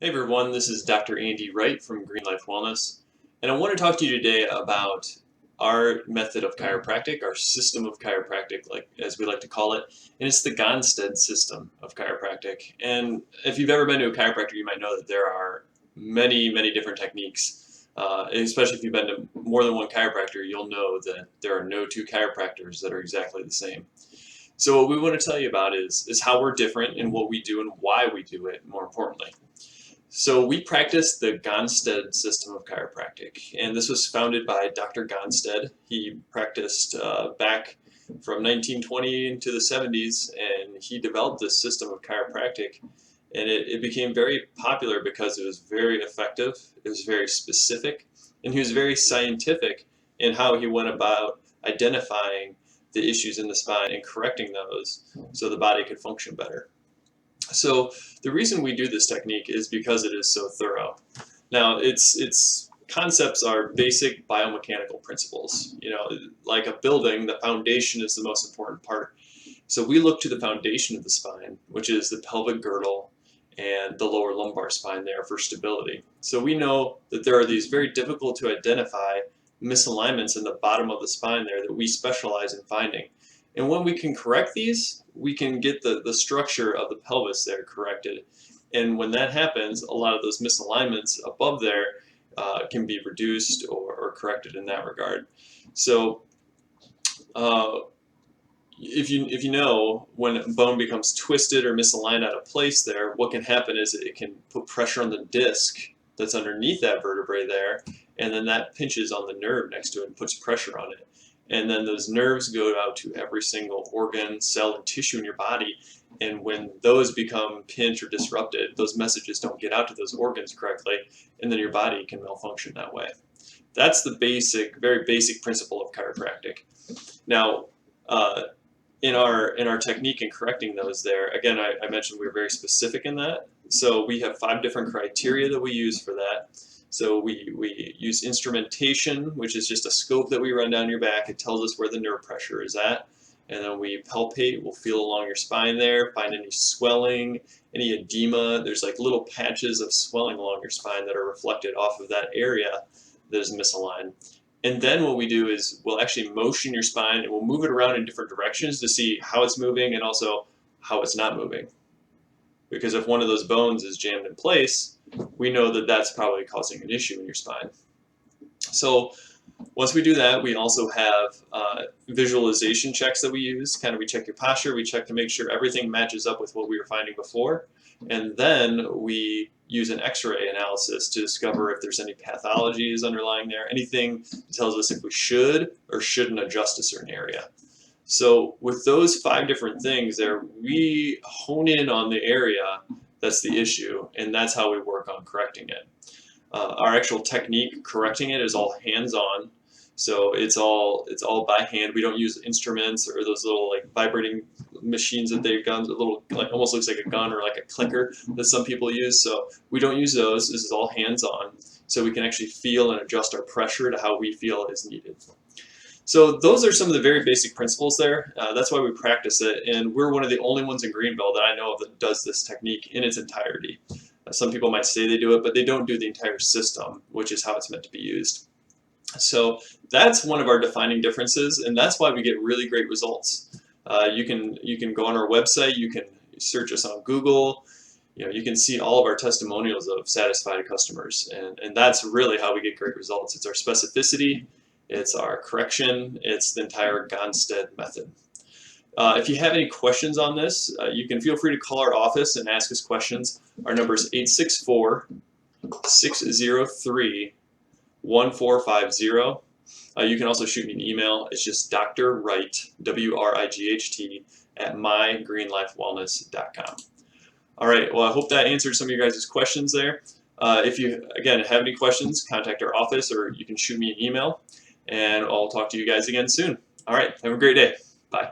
Hey everyone, this is Dr. Andy Wright from Green Life Wellness, and I want to talk to you today about our method of chiropractic, our system of chiropractic, like as we like to call it, and it's the Gonstead system of chiropractic. And if you've ever been to a chiropractor, you might know that there are many different techniques. Especially if you've been to more than one chiropractor, you'll know that there are no two chiropractors that are exactly the same. So what we want to tell you about is how we're different and what we do and why we do it, more importantly. So we practice the Gonstead system of chiropractic, and this was founded by Dr. Gonstead. He practiced back from 1920 into the 70s, and he developed this system of chiropractic, and it became very popular because it was very effective, it was very specific, and he was very scientific in how he went about identifying the issues in the spine and correcting those so the body could function better. So the reason we do this technique is because it is so thorough. Now, its concepts are basic biomechanical principles. You know, like a building, the foundation is the most important part. So we look to the foundation of the spine, which is the pelvic girdle and the lower lumbar spine there for stability. So we know that there are these very difficult to identify misalignments in the bottom of the spine there that we specialize in finding. And when we can correct these, we can get the structure of the pelvis there corrected. And when that happens, a lot of those misalignments above there can be reduced or corrected in that regard. So if you know when bone becomes twisted or misaligned out of place there, what can happen is it can put pressure on the disc that's underneath that vertebrae there, and then that pinches on the nerve next to it and puts pressure on it. And then those nerves go out to every single organ, cell, and tissue in your body. And when those become pinched or disrupted, those messages don't get out to those organs correctly, and then your body can malfunction that way. That's the very basic principle of chiropractic. Now, in our technique in correcting those there, again, I mentioned we were very specific in that. So we have 5 different criteria that we use for that. So we use instrumentation, which is just a scope that we run down your back. It tells us where the nerve pressure is at. And then we palpate, we'll feel along your spine there, find any swelling, any edema. There's like little patches of swelling along your spine that are reflected off of that area that is misaligned. And then what we do is we'll actually motion your spine and we'll move it around in different directions to see how it's moving and also how it's not moving. Because if one of those bones is jammed in place, we know that that's probably causing an issue in your spine. So once we do that, we also have visualization checks that we use. We check your posture, we check to make sure everything matches up with what we were finding before. And then we use an x-ray analysis to discover if there's any pathologies underlying there, anything that tells us if we should or shouldn't adjust a certain area. So with those 5 different things there, we hone in on the area that's the issue, and that's how we work on correcting it. Our actual technique correcting it is all hands-on, so it's all by hand. We don't use instruments or those little like vibrating machines that they've got, a little like almost looks like a gun or like a clicker that some people use. So we don't use those. This is all hands-on, so we can actually feel and adjust our pressure to how we feel is needed. So those are some of the very basic principles there. That's why we practice it, and we're one of the only ones in Greenville that I know of that does this technique in its entirety. Some people might say they do it, but they don't do the entire system, which is how it's meant to be used. So that's one of our defining differences, and that's why we get really great results. You can go on our website, you can search us on Google, you can see all of our testimonials of satisfied customers, and that's really how we get great results. It's our specificity, it's our correction, it's the entire Gonstead method. If you have any questions on this, you can feel free to call our office and ask us questions. Our number is 864-603-1450. You can also shoot me an email. It's just Dr. Wright, W-R-I-G-H-T, at mygreenlifewellness.com. All right, well, I hope that answered some of you guys' questions there. If you, again, have any questions, contact our office or you can shoot me an email, and I'll talk to you guys again soon. All right, have a great day. Bye.